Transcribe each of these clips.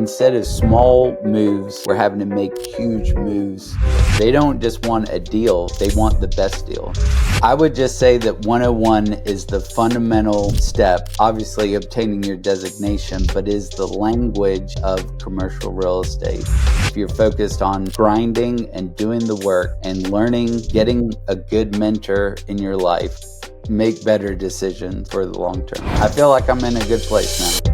instead of small moves, we're having to make huge moves. They don't just want a deal, they want the best deal. I would just say that 101 is the fundamental step, obviously obtaining your designation, but is the language of commercial real estate. If you're focused on grinding and doing the work and learning, getting a good mentor in your life, make better decisions for the long term. I feel like I'm in a good place now.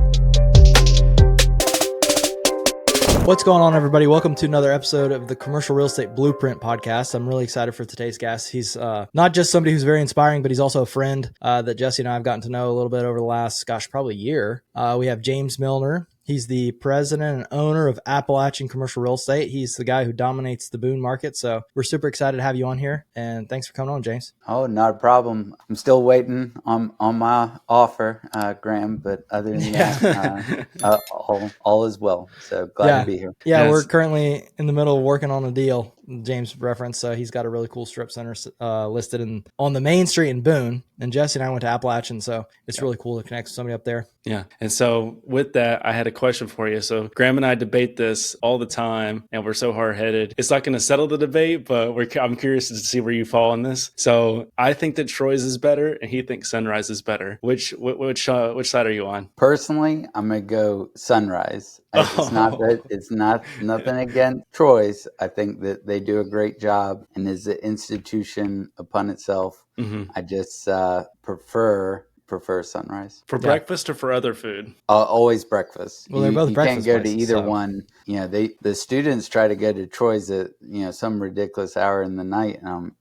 What's going on, everybody? Welcome to another episode of the Commercial Real Estate Blueprint podcast. I'm really excited for today's guest. He's not just somebody who's very inspiring, but he's also a friend that Jesse and I have gotten to know a little bit over the last, probably a year. We have James Milner. He's the president and owner of Appalachian Commercial Real Estate. He's the guy who dominates the Boone market. So we're super excited to have you on here. And thanks for coming on, James. Oh, not a problem. I'm still waiting on my offer, Graham. But other than that, all is well. So glad to be here. Yeah, yes. We're currently in the middle of working on a deal. James referenced, he's got a really cool strip center listed on the main street in Boone. And Jesse and I went to Appalachian, so it's really cool to connect with somebody up there. Yeah. And so with that, I had a question for you. So Graham and I debate this all the time, and we're so hard-headed. It's not going to settle the debate, but I'm curious to see where you fall on this. So I think that Troy's is better, and he thinks Sunrise is better. Which side are you on? Personally, I'm going to go Sunrise. It's not nothing against Troy's. I think that they do a great job, and as an institution upon itself, I just prefer Sunrise. For breakfast or for other food? Always breakfast. Well, they're both breakfast. You can't go to either one. You know, the students try to go to Troy's at some ridiculous hour in the night, and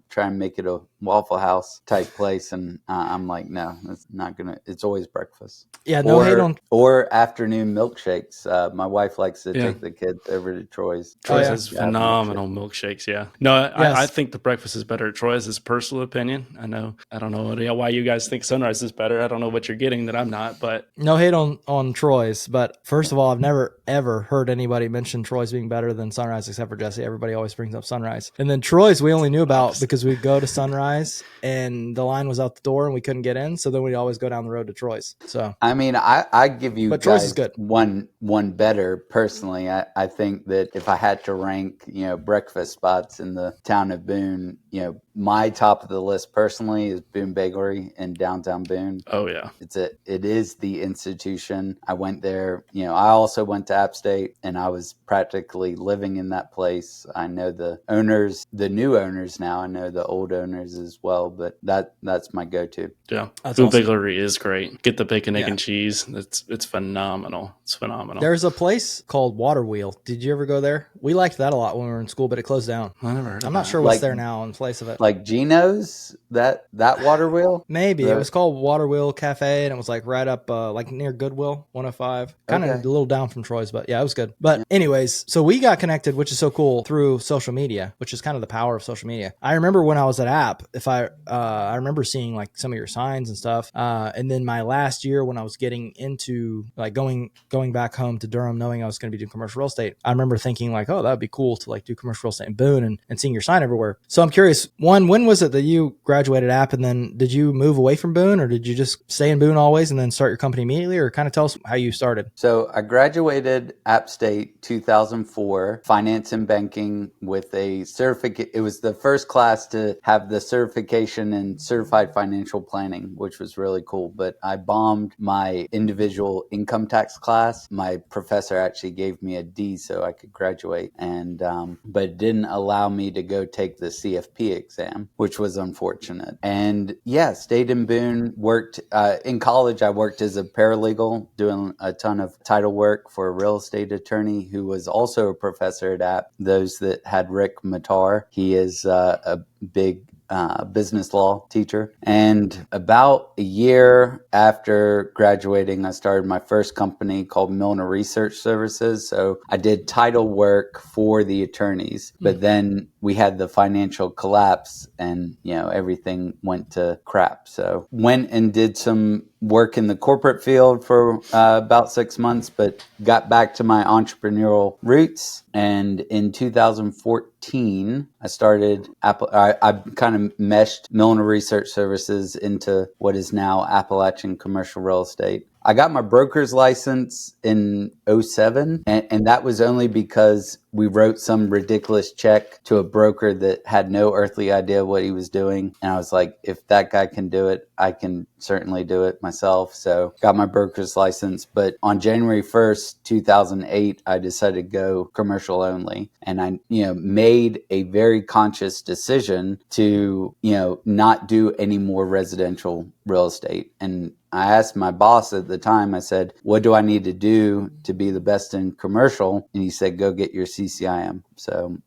try and make it a Waffle House type place, and I'm like, no, it's not gonna. It's always breakfast. Yeah, no hate on or afternoon milkshakes. My wife likes to take the kids over to Troy's. Troy's has phenomenal milkshakes. Yeah, no, I think the breakfast is better at Troy's. Is personal opinion. I don't know why you guys think Sunrise is better. I don't know what you're getting that I'm not, but no hate on Troy's. But first of all, I've never ever heard anybody mention Troy's being better than Sunrise except for Jesse. Everybody always brings up Sunrise, and then Troy's we only knew about because we'd go to Sunrise and the line was out the door and we couldn't get in, so then we'd always go down the road to Troy's. So I mean, I give you but guys Troy's is good. one better personally. I think that if I had to rank breakfast spots in the town of Boone, my top of the list personally is Boone Bakery in downtown Boone. Oh yeah, it is the institution. I went there. I also went to App State, and I was practically living in that place. I know the owners, the new owners now. I know the old owners as well, but that's my go-to. Yeah, Boone Bakery is great. Get the bacon, egg, and cheese. It's phenomenal. It's phenomenal. There's a place called Water Wheel. Did you ever go there? We liked that a lot when we were in school, but it closed down. I never heard of I'm not sure what's there now in place of it. Like Gino's, that Water Wheel? Maybe. It was called Water Wheel Cafe, and it was like right up like near Goodwill 105. Kind of a little down from Troy's, but yeah, it was good. But anyways, so we got connected, which is so cool, through social media, which is kind of the power of social media. I remember when I was at App, I remember seeing like some of your signs and stuff. And then my last year when I was getting into like going back home to Durham, knowing I was going to be doing commercial real estate, I remember thinking like, oh, that'd be cool to like do commercial real estate in Boone and seeing your sign everywhere. So I'm curious, one, when was it that you graduated App, and then did you move away from Boone, or did you just stay in Boone always and then start your company immediately, or kind of tell us how you started? So I graduated App State 2004, finance and banking with a certificate. It was the first class to have the certification in certified financial planning, which was really cool. But I bombed my individual income tax class. My professor actually gave me a D so I could graduate, and but didn't allow me to go take the CFP exam, which was unfortunate. And stayed in Boone, worked in college. I worked as a paralegal doing a ton of title work for a real estate attorney who was also a professor at App. Those that had Rick Matar, he is a big business law teacher. And about a year after graduating, I started my first company called Milner Research Services. So I did title work for the attorneys, but then we had the financial collapse and, everything went to crap. So went and did some work in the corporate field for about 6 months, but got back to my entrepreneurial roots. And in 2014, I started I kind of meshed Milner Research Services into what is now Appalachian Commercial Real Estate. I got my broker's license in '07, and that was only because we wrote some ridiculous check to a broker that had no earthly idea what he was doing. And I was like, if that guy can do it, I can certainly do it myself. So got my broker's license. But on January 1st, 2008, I decided to go commercial only. And I, made a very conscious decision to, not do any more residential real estate. And I asked my boss at the time, I said, what do I need to do to be the best in commercial? And he said, go get your CCIM. So,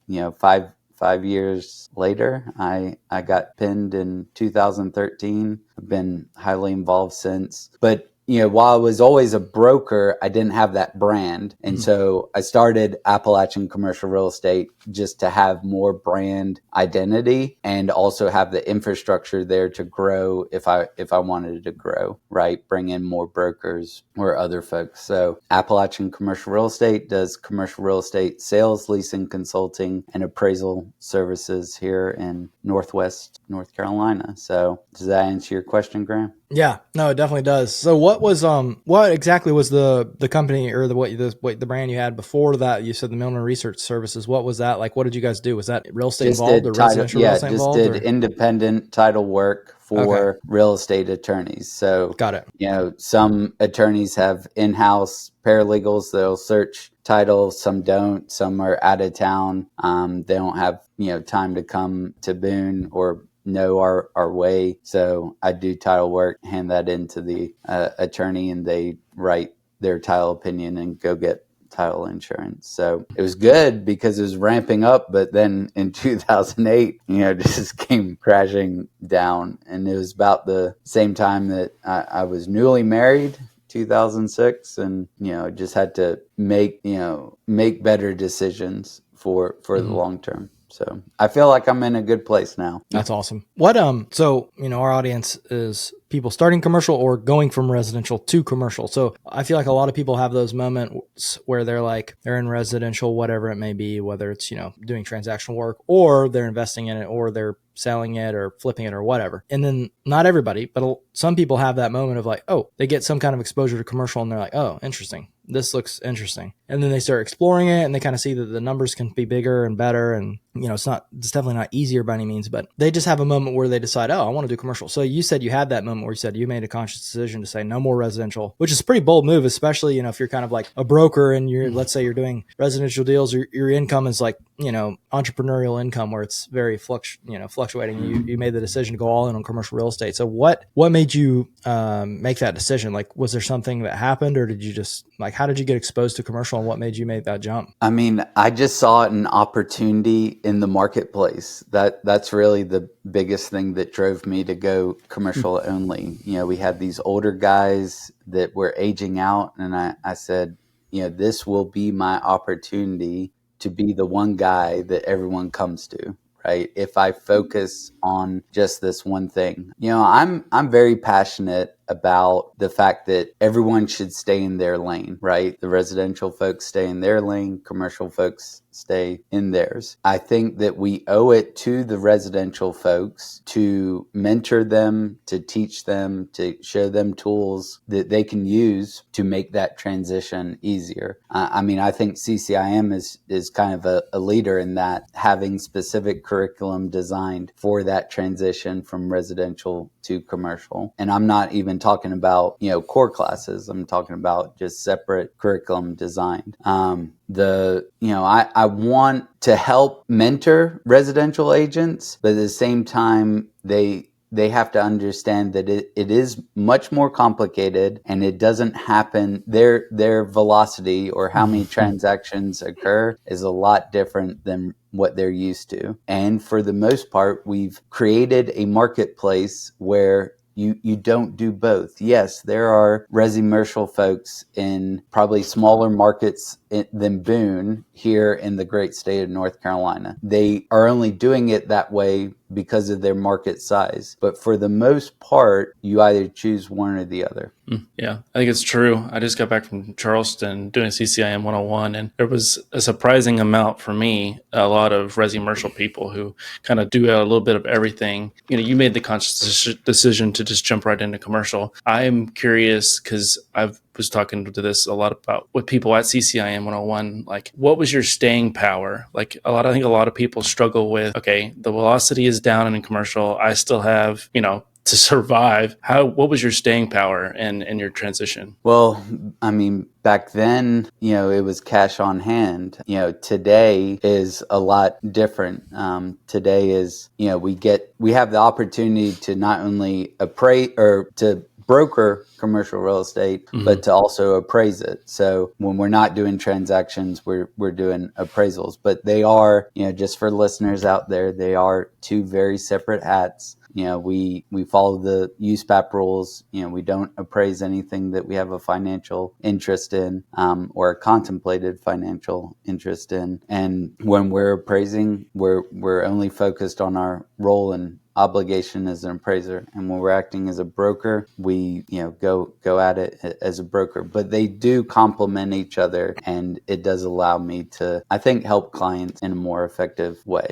5 years later, I got pinned in 2013. I've been highly involved since. But while I was always a broker, I didn't have that brand. And so I started Appalachian Commercial Real Estate just to have more brand identity and also have the infrastructure there to grow if I wanted to grow, right? Bring in more brokers or other folks. So Appalachian Commercial Real Estate does commercial real estate sales, leasing, consulting, and appraisal services here in Northwest North Carolina. So does that answer your question, Graham? Yeah, no, it definitely does. So what exactly was the company or the brand you had before that? You said the Milner Research Services. What was that like? What did you guys do? Was that real estate involved or residential real estate involved? Just did independent title work for real estate attorneys. So got it. Some attorneys have in-house paralegals that'll search title. Some don't. Some are out of town. They don't have time to come to Boone or know our way. So I do title work, hand that into the attorney, and they write their title opinion and go get title insurance. So it was good because it was ramping up, but then in 2008, just came crashing down. And it was about the same time that I was newly married, 2006, and just had to make better decisions for the long term. So I feel like I'm in a good place now. That's awesome. What, so, our audience is people starting commercial or going from residential to commercial. So I feel like a lot of people have those moments where they're in residential, whatever it may be, whether it's, doing transactional work or they're investing in it or they're selling it or flipping it or whatever. And then not everybody, but some people have that moment of like, oh, they get some kind of exposure to commercial and they're like, oh, interesting. This looks interesting. And then they start exploring it and they kind of see that the numbers can be bigger and better. And, it's definitely not easier by any means, but they just have a moment where they decide, oh, I want to do commercial. So you said you had that moment where you said you made a conscious decision to say no more residential, which is a pretty bold move, especially, if you're kind of like a broker and let's say you're doing residential deals, your income is like, entrepreneurial income where it's very fluctuating. You made the decision to go all in on commercial real estate. So what made you make that decision? Like, was there something that happened or did you just how did you get exposed to commercial and what made you make that jump? I mean, I just saw an opportunity in the marketplace. That's really the biggest thing that drove me to go commercial only. We had these older guys that were aging out and I said, this will be my opportunity to be the one guy that everyone comes to. Right. If I focus on just this one thing, I'm very passionate about the fact that everyone should stay in their lane, right? The residential folks stay in their lane, commercial folks stay in theirs. I think that we owe it to the residential folks to mentor them, to teach them, to show them tools that they can use to make that transition easier. I think CCIM is kind of a leader in that, having specific curriculum designed for that transition from residential to commercial. And I'm not even talking about, core classes. I'm talking about just separate curriculum designed. I want to help mentor residential agents, but at the same time, they have to understand that it is much more complicated and it doesn't happen. Their velocity or how many transactions occur is a lot different than what they're used to. And for the most part, we've created a marketplace where you don't do both. Yes, there are resi-commercial folks in probably smaller markets than Boone here in the great state of North Carolina. They are only doing it that way because of their market size. But for the most part, you either choose one or the other. Yeah, I think it's true. I just got back from Charleston doing CCIM 101, and there was a surprising amount for me, a lot of resi-commercial people who kind of do a little bit of everything. You made the conscious decision to just jump right into commercial. I'm curious because I was talking to this a lot about with people at CCIM 101, like what was your staying power? Like I think a lot of people struggle with, okay, the velocity is down in commercial. I still have, to survive. What was your staying power in your transition? Well, I mean, back then, it was cash on hand. Today is a lot different. Today is, we have the opportunity to not only appraise or to broker commercial real estate, but to also appraise it. So when we're not doing transactions, we're doing appraisals. But they are, just for listeners out there, they are two very separate hats. We follow the USPAP rules. We don't appraise anything that we have a financial interest in or a contemplated financial interest in. And when we're appraising, we're only focused on our role and obligation as an appraiser. And when we're acting as a broker, we go at it as a broker. But they do complement each other, and it does allow me to, I think, help clients in a more effective way.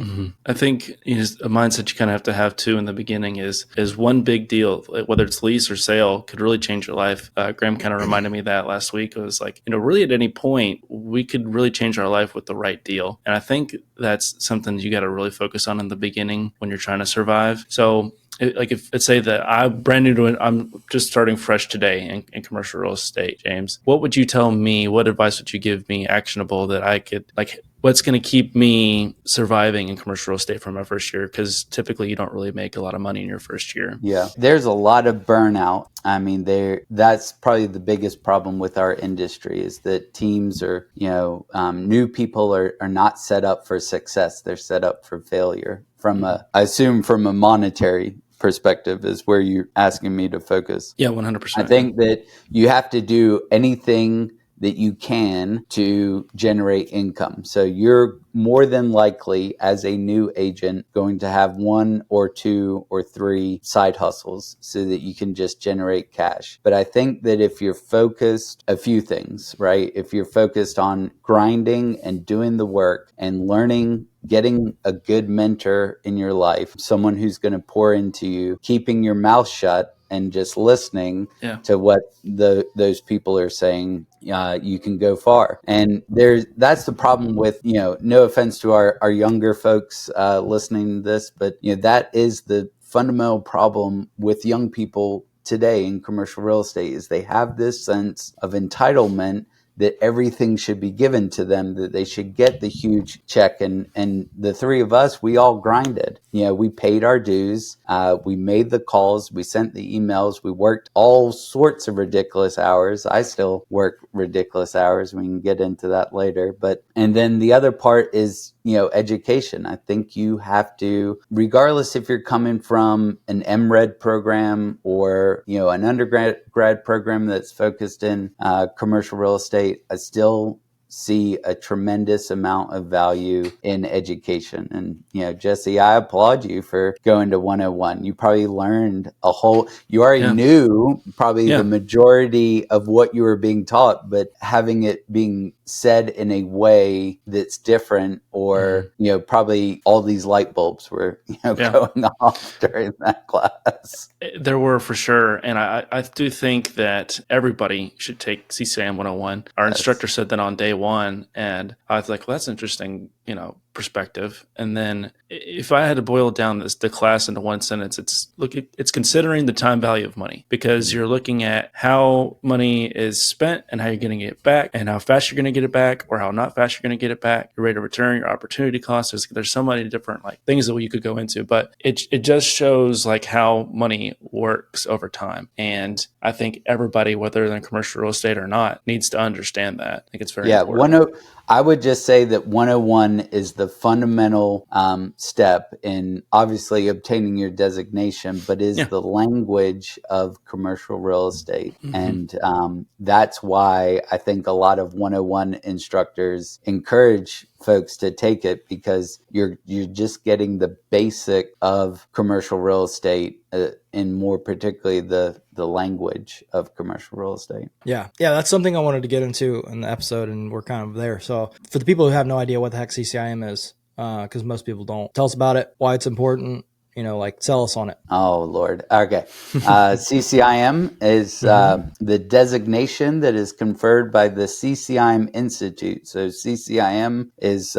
I think a mindset you kind of have too in the beginning is one big deal, whether it's lease or sale, could really change your life. Graham kind of reminded me of that last week. It was like, really at any point we could really change our life with the right deal. And I think that's something you got to really focus on in the beginning when you're trying to survive. So if let's say that I'm brand new to it, I'm just starting fresh today in commercial real estate, James, what would you tell me? What advice would you give me actionable that I could what's going to keep me surviving in commercial real estate for my first year? Because typically you don't really make a lot of money in your first year. Yeah, there's a lot of burnout. I mean, that's probably the biggest problem with our industry is that teams are, new people are not set up for success. They're set up for failure I assume from a monetary perspective is where you're asking me to focus. Yeah, 100%. I think that you have to do anything that you can to generate income. So you're more than likely, as a new agent, going to have 1 or 2 or 3 side hustles so that you can just generate cash. But I think that if you're focused, a few things, right? If you're focused on grinding and doing the work and learning, getting a good mentor in your life, someone who's going to pour into you, keeping your mouth shut and just listening to what those people are saying, you can go far. And that's the problem with, no offense to our younger folks listening to this, but that is the fundamental problem with young people today in commercial real estate is they have this sense of entitlement that everything should be given to them, that they should get the huge check. And the three of us, we all grinded. We paid our dues. We made the calls. We sent the emails. We worked all sorts of ridiculous hours. I still work ridiculous hours. We can get into that later. And then the other part is, education. I think you have to, regardless if you're coming from an MRED program or, an undergrad program that's focused in commercial real estate, I still see a tremendous amount of value in education. And, Jesse, I applaud you for going to 101. You probably learned you already knew probably the majority of what you were being taught, but having it being said in a way that's different or, probably all these light bulbs were, going off during that class. There were for sure. And I do think that everybody should take CCIM 101. Our instructor said that on day one. And I was like, well, that's interesting, perspective. And then if I had to boil down the class into one sentence, it's considering the time value of money, because you're looking at how money is spent and how you're going to get it back and how fast you're going to get it back or how not fast you're going to get it back, your rate of return, your opportunity cost. There's so many different things that you could go into, but it just shows how money works over time. And I think everybody, whether they're in commercial real estate or not, needs to understand that. I think it's very important. I would just say that 101 is the fundamental step in obviously obtaining your designation, but is the language of commercial real estate. And that's why I think a lot of 101 instructors encourage folks to take it, because you're just getting the basic of commercial real estate, and more particularly the language of commercial real estate. Yeah, that's something I wanted to get into in the episode, and we're kind of there. So for the people who have no idea what the heck CCIM is, because most people don't, tell us about it, why it's important. Like sell us on it. Oh, Lord. Okay. CCIM is the designation that is conferred by the CCIM Institute. So CCIM is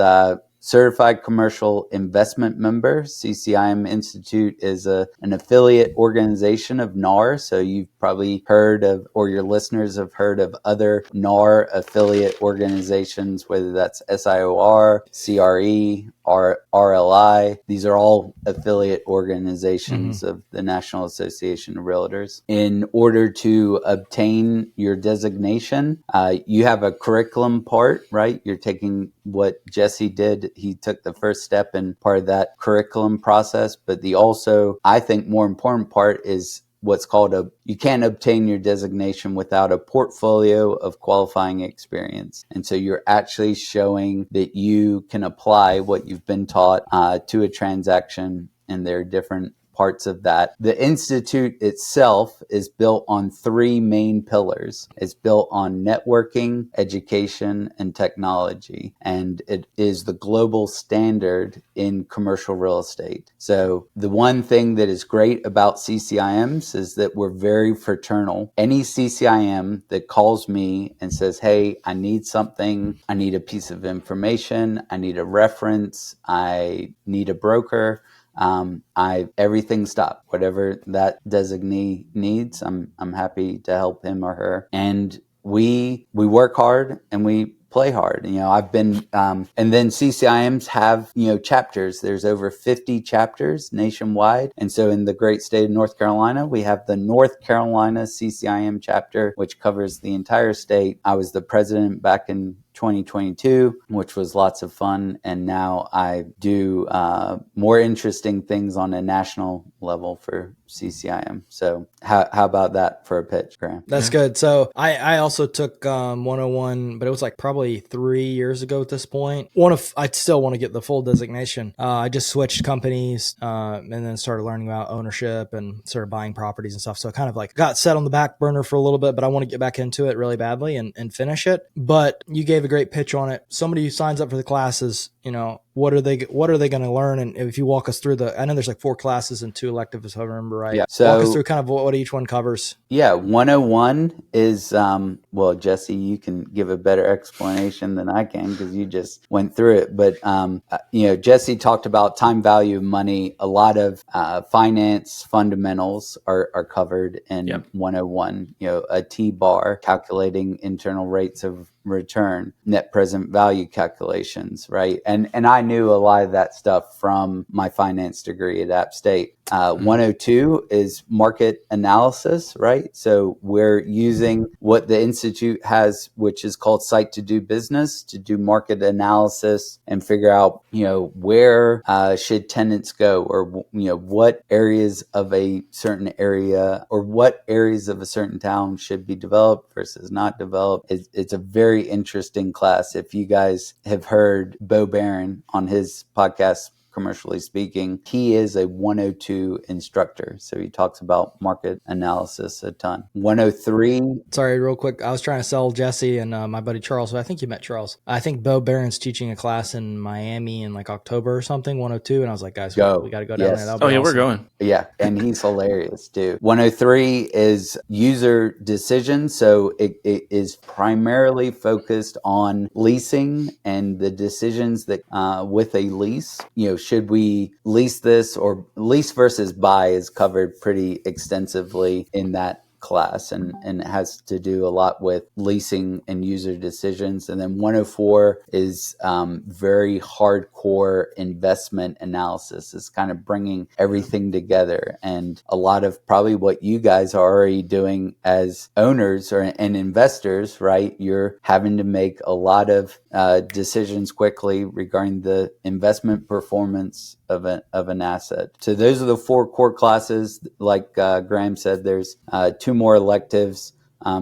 Certified Commercial Investment Member. CCIM Institute is an affiliate organization of NAR. So you've probably heard of, or your listeners have heard of, other NAR affiliate organizations, whether that's SIOR, CRE, RLI. These are all affiliate organizations of the National Association of Realtors. In order to obtain your designation, you have a curriculum part, right? You're taking what Jesse did. He took the first step in part of that curriculum process. But the also, I think, more important part is what's called you can't obtain your designation without a portfolio of qualifying experience. And so you're actually showing that you can apply what you've been taught to a transaction, and there are different parts of that. The Institute itself is built on three main pillars. It's built on networking, education, and technology. And it is the global standard in commercial real estate. So the one thing that is great about CCIMs is that we're very fraternal. Any CCIM that calls me and says, hey, I need something, I need a piece of information, I need a reference, I need a broker, everything stopped. Whatever that designee needs, I'm happy to help him or her. And we work hard and we play hard. I've been, and then CCIMs have, chapters. There's over 50 chapters nationwide. And so in the great state of North Carolina, we have the North Carolina CCIM chapter, which covers the entire state. I was the president back in 2022, which was lots of fun. And now I do more interesting things on a national level for CCIM. So how about that for a pitch, Graham? That's good. So I also took 101, but it was like probably 3 years ago at this point. I still want to get the full designation. I just switched companies and then started learning about ownership and started buying properties and stuff. So I kind of like got set on the back burner for a little bit, but I want to get back into it really badly and finish it. But you gave a great pitch on it. Somebody who signs up for the classes, what are they going to learn? And if you walk us through I know there's like 4 classes and 2 electives, if I remember right. Yeah. So walk us through kind of what each one covers. Yeah. 101 is, well, Jesse, you can give a better explanation than I can because you just went through it. But, Jesse talked about time value of money. A lot of finance fundamentals are covered in 101, a T-bar, calculating internal rates of return, net present value calculations, right? And I knew a lot of that stuff from my finance degree at App State. 102 is market analysis, right? So we're using what the Institute has, which is called Site to Do Business, to do market analysis and figure out, where should tenants go, or, what areas of a certain area or what areas of a certain town should be developed versus not developed. It's a very interesting class. If you guys have heard Bo Barron on his podcast, Commercially Speaking, he is a 102 instructor. So he talks about market analysis a ton. 103. Sorry, real quick. I was trying to sell Jesse and my buddy Charles. I think you met Charles. I think Bo Barron's teaching a class in Miami in like October or something, 102. And I was like, guys, we got to go down there. Oh, yeah, awesome. We're going. Yeah. And he's hilarious too. 103 is user decision. So it is primarily focused on leasing and the decisions that with a lease, should we lease this, or lease versus buy is covered pretty extensively in that class, and it has to do a lot with leasing and user decisions. And then 104 is very hardcore investment analysis. It's kind of bringing everything together, and a lot of probably what you guys are already doing as owners and investors, right? You're having to make a lot of decisions quickly regarding the investment performance of an asset. So those are the 4 core classes. Like Graham said, there's 2 more electives,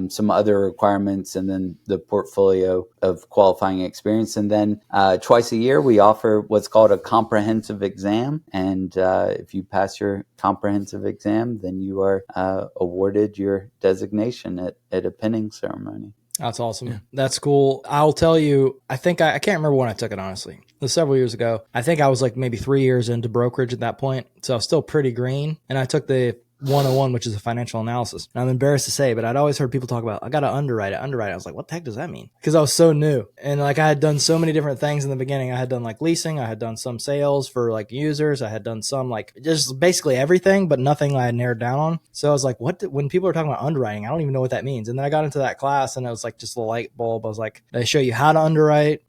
some other requirements, and then the portfolio of qualifying experience. And then twice a year, we offer what's called a comprehensive exam. And if you pass your comprehensive exam, then you are awarded your designation at a pinning ceremony. That's awesome. Yeah. That's cool. I'll tell you, I think I can't remember when I took it, honestly. It was several years ago. I think I was like maybe 3 years into brokerage at that point. So I was still pretty green. And I took the 101, which is a financial analysis. And I'm embarrassed to say, but I'd always heard people talk about, I got to underwrite it. I was like, what the heck does that mean? Because I was so new. And like I had done so many different things in the beginning. I had done like leasing. I had done some sales for like users. I had done some like just basically everything, but nothing I had narrowed down on. So I was like, when people are talking about underwriting, I don't even know what that means. And then I got into that class and it was like just a light bulb. I was like, they show you how to underwrite,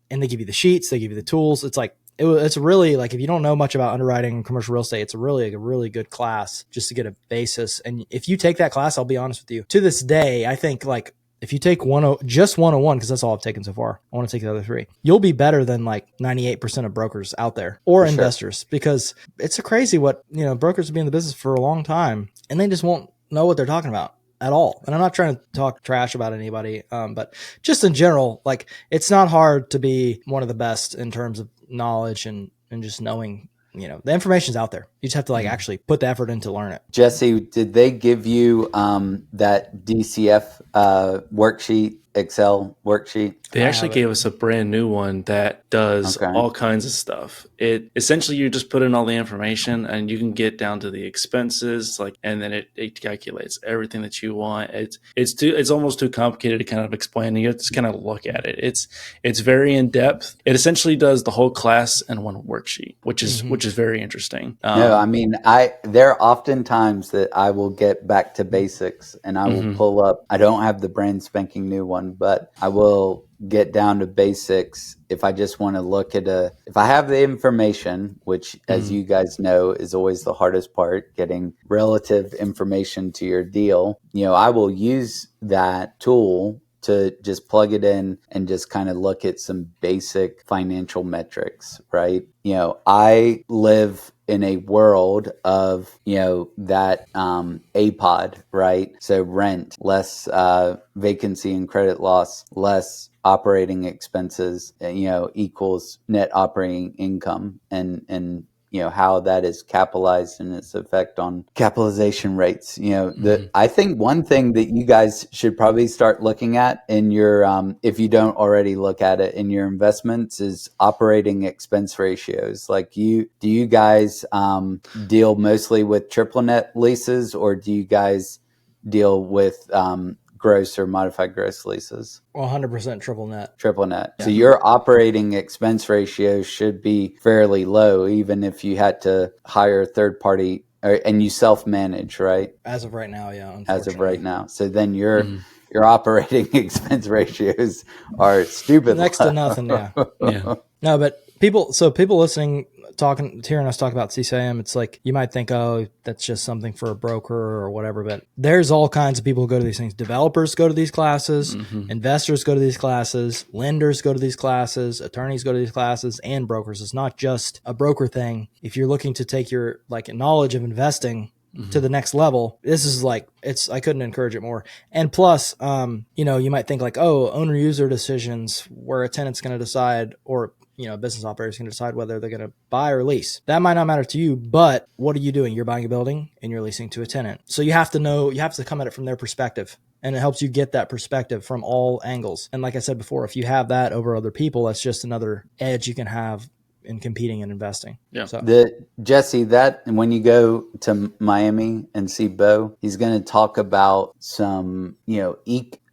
and they give you the sheets, they give you the tools. It's like, it's really like, if you don't know much about underwriting and commercial real estate, it's a really good class just to get a basis. And if you take that class, I'll be honest with you, to this day, I think like if you take just 101, because that's all I've taken so far, I want to take the other 3, you'll be better than like 98% of brokers out there or for investors, because it's a crazy what, brokers have been in the business for a long time and they just won't know what they're talking about at all. And I'm not trying to talk trash about anybody, but just in general, like it's not hard to be one of the best in terms of knowledge and just knowing, the information's out there. You just have to like actually put the effort in to learn it. Jesse, did they give you that DCF worksheet, Excel worksheet? They actually gave us a brand new one that does all kinds of stuff. It essentially, you just put in all the information and you can get down to the expenses, and then it calculates everything that you want. It's almost too complicated to kind of explain. You have to just kind of look at it. It's very in depth. It essentially does the whole class in one worksheet, which is very interesting. No, I mean, there are often times that I will get back to basics and I will pull up. I don't have the brand spanking new one, but I will get down to basics if I just want to look at if I have the information, which as you guys know is always the hardest part, getting relative information to your deal. I will use that tool to just plug it in and just kind of look at some basic financial metrics, right? I live in a world of, that APOD, right? So rent, less vacancy and credit loss, less operating expenses, equals net operating income, and how that is capitalized and its effect on capitalization rates. I think one thing that you guys should probably start looking at in your, if you don't already look at it in your investments, is operating expense ratios. Like do you guys deal mostly with triple net leases, or do you guys deal with gross or modified gross leases? 100% triple net. Triple net. Yeah. So your operating expense ratio should be fairly low, even if you had to hire a third party and you self-manage, right? As of right now, yeah. As of right now. So then your operating expense ratios are stupid. Next to nothing, yeah. Yeah. No, but people listening, hearing us talk about CCIM, it's like you might think, oh, that's just something for a broker or whatever, but there's all kinds of people who go to these things. Developers go to these classes, investors go to these classes, lenders go to these classes, attorneys go to these classes, and brokers. It's not just a broker thing. If you're looking to take your knowledge of investing to the next level, this is I couldn't encourage it more. And plus, you might think owner user decisions where a tenant's going to decide, or a business operator is going to decide whether they're going to buy or lease. That might not matter to you, but what are you doing? You're buying a building and you're leasing to a tenant. So you have to come at it from their perspective, and it helps you get that perspective from all angles. And like I said before, if you have that over other people, that's just another edge you can have in competing and investing. Yeah. So Jesse, that when you go to Miami and see Bo, he's going to talk about some,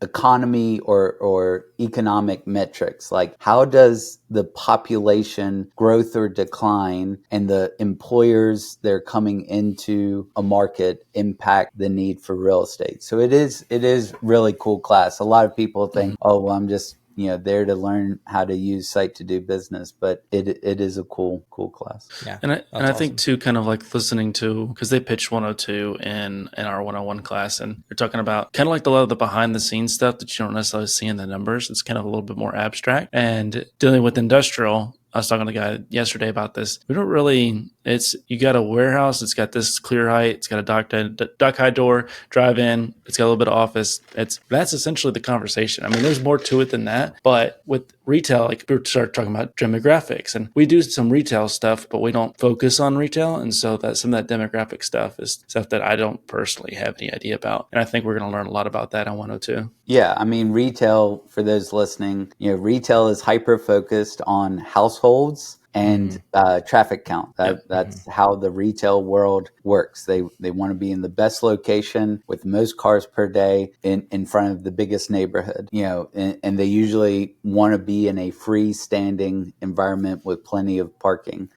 economy or economic metrics, like how does the population growth or decline and the employers they're coming into a market impact the need for real estate. So it is really cool class. A lot of people think, oh, well, I'm just there to learn how to use site to do business, but it is a cool class. Yeah, and I think too, kind of like listening to, because they pitched 102 in our 101 class, and they're talking about kind of like a lot of the behind the scenes stuff that you don't necessarily see in the numbers. It's kind of a little bit more abstract, and dealing with industrial. I was talking to a guy yesterday about this. We don't really, you got a warehouse. It's got this clear height. It's got a dock high door, drive in. It's got a little bit of office. That's essentially the conversation. I mean, there's more to it than that. But with retail, like we start talking about demographics, and we do some retail stuff, but we don't focus on retail. And so that some of that demographic stuff is stuff that I don't personally have any idea about. And I think we're going to learn a lot about that on 102. Yeah, I mean, retail, for those listening, retail is hyper focused on households and traffic count. That's how the retail world works. They want to be in the best location with the most cars per day in front of the biggest neighborhood, and they usually want to be in a freestanding environment with plenty of parking.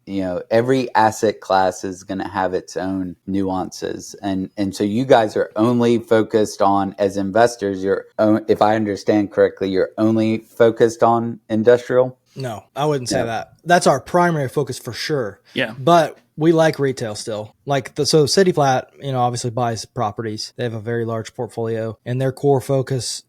Every asset class is going to have its own nuances. And so you guys are only focused on, as investors, if I understand correctly, you're only focused on industrial? No, I wouldn't say that. That's our primary focus for sure. Yeah. But we like retail still. So City Flat, obviously buys properties. They have a very large portfolio, and their core focus,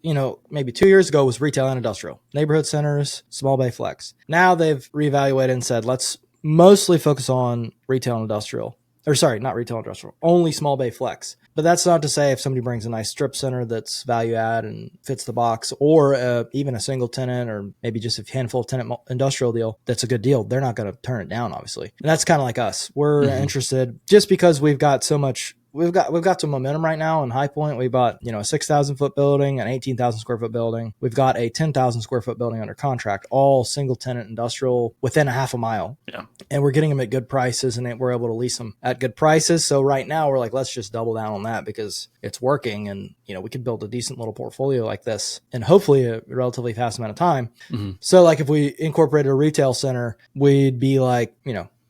maybe 2 years ago was retail and industrial, neighborhood centers, small bay flex. Now they've reevaluated and said, let's mostly focus on retail and industrial. Or sorry, not retail and industrial, only small bay flex. But that's not to say if somebody brings a nice strip center that's value add and fits the box, or even a single tenant, or maybe just a handful of tenant industrial deal, that's a good deal. They're not going to turn it down, obviously. And that's kind of like us. We're interested just because we've got so much. We've got some momentum right now in High Point. We bought, a 6,000 foot building, an 18,000 square foot building. We've got a 10,000 square foot building under contract, all single tenant industrial within a half a mile. Yeah. And we're getting them at good prices, and we're able to lease them at good prices. So right now we're like, let's just double down on that because it's working, and we could build a decent little portfolio like this in hopefully a relatively fast amount of time. Mm-hmm. So like if we incorporated a retail center, we'd be like,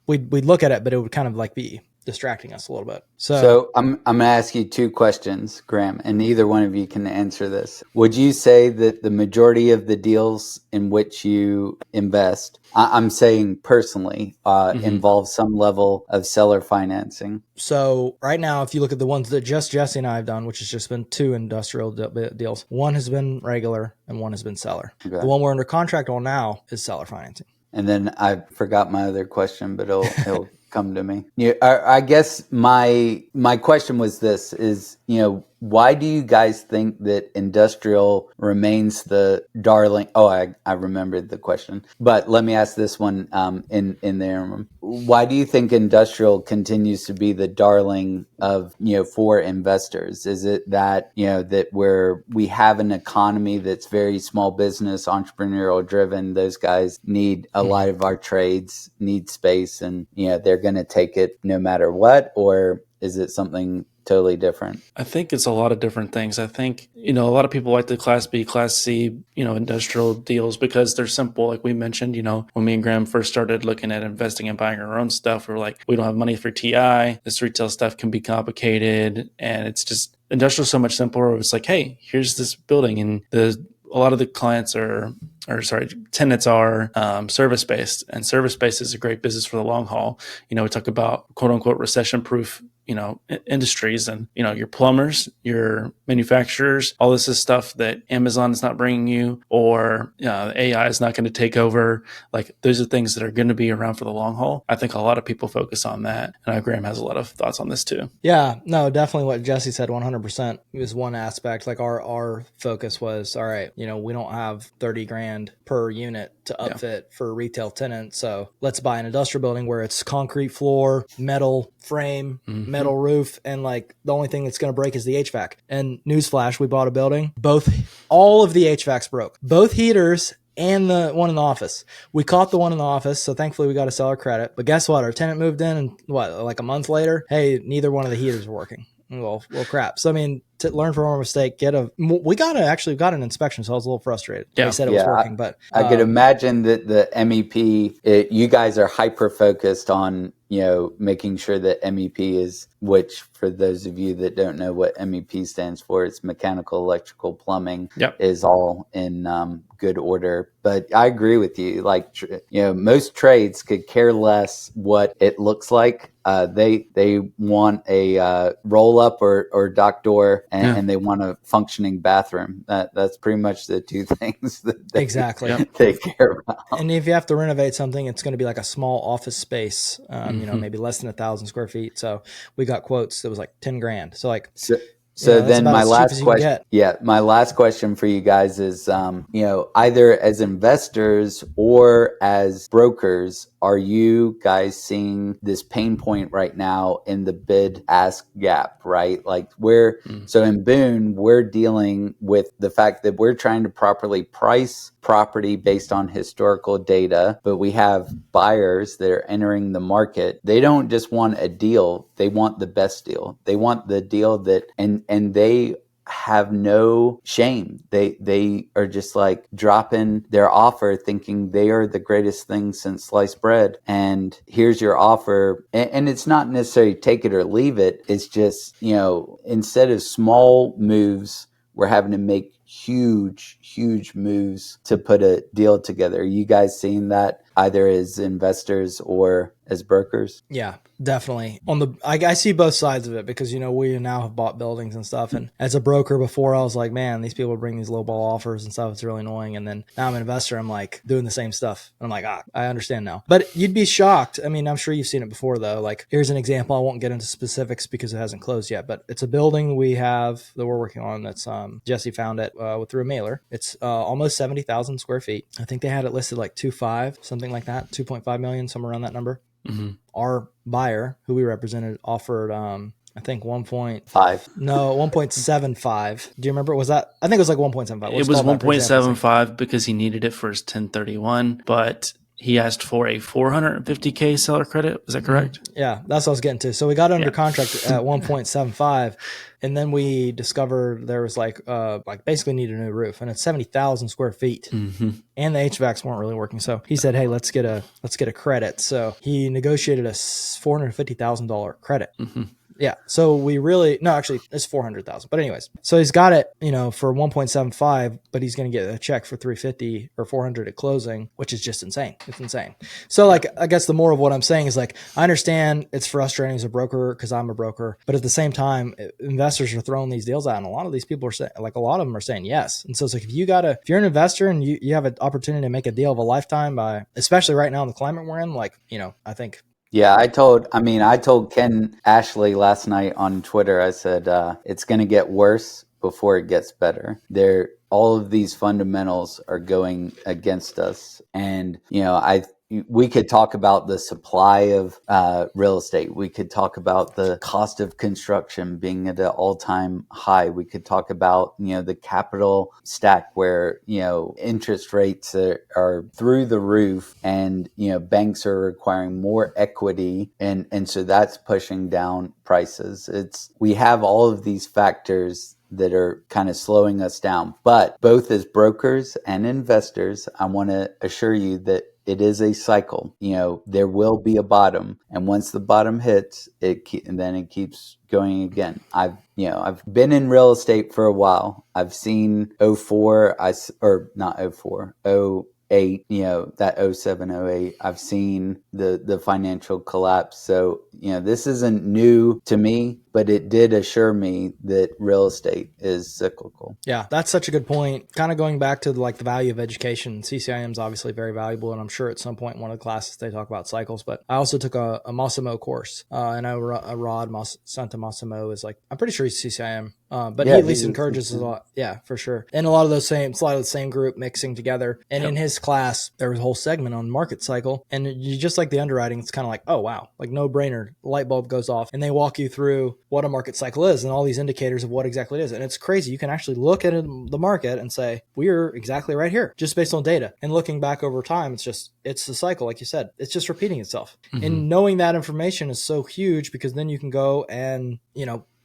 we'd look at it, but it would kind of like be distracting us a little bit. So I'm going to ask you two questions, Graham, and either one of you can answer this. Would you say that the majority of the deals in which you invest, I'm saying personally, involve some level of seller financing? So right now, if you look at the ones that just Jesse and I have done, which has just been 2 industrial deals, one has been regular and one has been seller. Okay. The one we're under contract on now is seller financing. And then I forgot my other question, but it'll come to me. I guess my question was this: is why do you guys think that industrial remains the darling? Oh, I remembered the question, but let me ask this one in the interim. Why do you think industrial continues to be the darling of for investors? Is it that that we have an economy that's very small business, entrepreneurial driven? Those guys need a lot of our trades, need space, and they're going to take it no matter what, or is it something totally different? I think it's a lot of different things. I think, a lot of people like the Class B, Class C, industrial deals because they're simple. Like we mentioned, when me and Graham first started looking at investing and buying our own stuff, we were like, we don't have money for TI. This retail stuff can be complicated. And it's just industrial so much simpler. It's like, hey, here's this building. And a lot of the clients tenants are service-based, and service-based is a great business for the long haul. We talk about quote unquote recession-proof industries, and your plumbers, your manufacturers, all this is stuff that Amazon is not bringing you, or AI is not going to take over. Like those are things that are going to be around for the long haul. I think a lot of people focus on that, and I know Graham has a lot of thoughts on this too. Yeah, no, definitely what Jesse said 100% is one aspect. Like our focus was, all right, we don't have 30 grand per unit to upfit for a retail tenant, so let's buy an industrial building where it's concrete floor, metal frame, metal roof, and like the only thing that's going to break is the HVAC. And newsflash, we bought a building, all of the HVACs broke, both heaters and the one in the office. We caught the one in the office, so thankfully we got a seller credit. But guess what? Our tenant moved in, and like a month later, hey, neither one of the heaters were working. Well, crap. So I mean, to learn from our mistake, we got an inspection, so I was a little frustrated. Yeah. They said it was working, but I could imagine that the MEP, you guys are hyper focused on, making sure that MEP is, which for those of you that don't know what MEP stands for, it's mechanical, electrical, plumbing, is all in good order. But I agree with you. Like, most trades could care less what it looks like. They want a roll up or dock door, and they want a functioning bathroom. That's pretty much the two things that they care about. And if you have to renovate something, it's going to be like a small office space, maybe less than 1,000 square feet. So we got quotes that was like 10 grand. So like, so then my last question, my last question for you guys is, either as investors or as brokers, are you guys seeing this pain point right now in the bid ask gap, right? Like so in Boone, we're dealing with the fact that we're trying to properly price property based on historical data, but we have buyers that are entering the market. They don't just want a deal. They want the best deal. They want the deal that, and they have no shame. They are just like dropping their offer thinking they are the greatest thing since sliced bread. And here's your offer. And it's not necessarily take it or leave it. It's just, instead of small moves, we're having to make huge moves to put a deal together. Are you guys seeing that either as investors or as brokers? Yeah, definitely. I see both sides of it because, we now have bought buildings and stuff. And as a broker before, I was like, man, these people bring these lowball offers and stuff. It's really annoying. And then now I'm an investor. I'm like doing the same stuff. And I'm like, I understand now. But you'd be shocked. I mean, I'm sure you've seen it before though. Like here's an example. I won't get into specifics because it hasn't closed yet, but it's a building we have that we're working on. That's Jesse found it through a mailer. It's almost 70,000 square feet. I think they had it listed like 2.5, something like that, 2.5 million, somewhere around that number. Mm-hmm. Our buyer, who we represented, offered, I think 1.5. No, 1.75. Do you remember? Was that? I think it was like 1.75. It was 1.75 because he needed it for his 1031, but he asked for a $450K seller credit. Is that correct? Mm-hmm. Yeah, that's what I was getting to. So we got under contract at 1.75. And then we discovered there was like basically need a new roof, and it's 70,000 square feet, and the HVACs weren't really working. So he said, "Hey, let's get a credit." So he negotiated a $450,000 credit. Mm-hmm. Yeah. So actually it's 400,000, but anyways, so he's got it, for 1.75, but he's going to get a check for 350 or 400 at closing, which is just insane. It's insane. So like, I guess the more of what I'm saying is like, I understand it's frustrating as a broker because I'm a broker, but at the same time, investors are throwing these deals out, and a lot of these people are saying, like a lot of them are saying yes. And so it's like, if you're an investor and you have an opportunity to make a deal of a lifetime especially right now in the climate we're in, like, I think. Yeah, I told Ken Ashley last night on Twitter, I said, it's going to get worse before it gets better. All of these fundamentals are going against us. And, we could talk about the supply of real estate. We could talk about the cost of construction being at an all-time high. We could talk about, the capital stack where, interest rates are through the roof, and, banks are requiring more equity. And so that's pushing down prices. We have all of these factors that are kind of slowing us down. But both as brokers and investors, I want to assure you that it is a cycle. There will be a bottom, and once the bottom hits, then it keeps going again. I've been in real estate for a while. I've seen 04, or not 04, 08, that 07, 08. I've seen the financial collapse. So, this isn't new to me, but it did assure me that real estate is cyclical. Yeah, that's such a good point. Kind of going back to the value of education. CCIM is obviously very valuable, and I'm sure at some point in one of the classes they talk about cycles. But I also took a Massimo course, and Rod Santa Massimo is I'm pretty sure he's CCIM. But he at least encourages a lot. Yeah, for sure. And a lot of the same group mixing together. And in his class, there was a whole segment on market cycle. And you just like the underwriting, it's kind of like, oh, wow, like no brainer. Light bulb goes off, and they walk you through what a market cycle is and all these indicators of what exactly it is. And it's crazy. You can actually look at the market and say, we're exactly right here, just based on data. And looking back over time, it's the cycle, like you said, it's just repeating itself. And knowing that information is so huge, because then you can go and,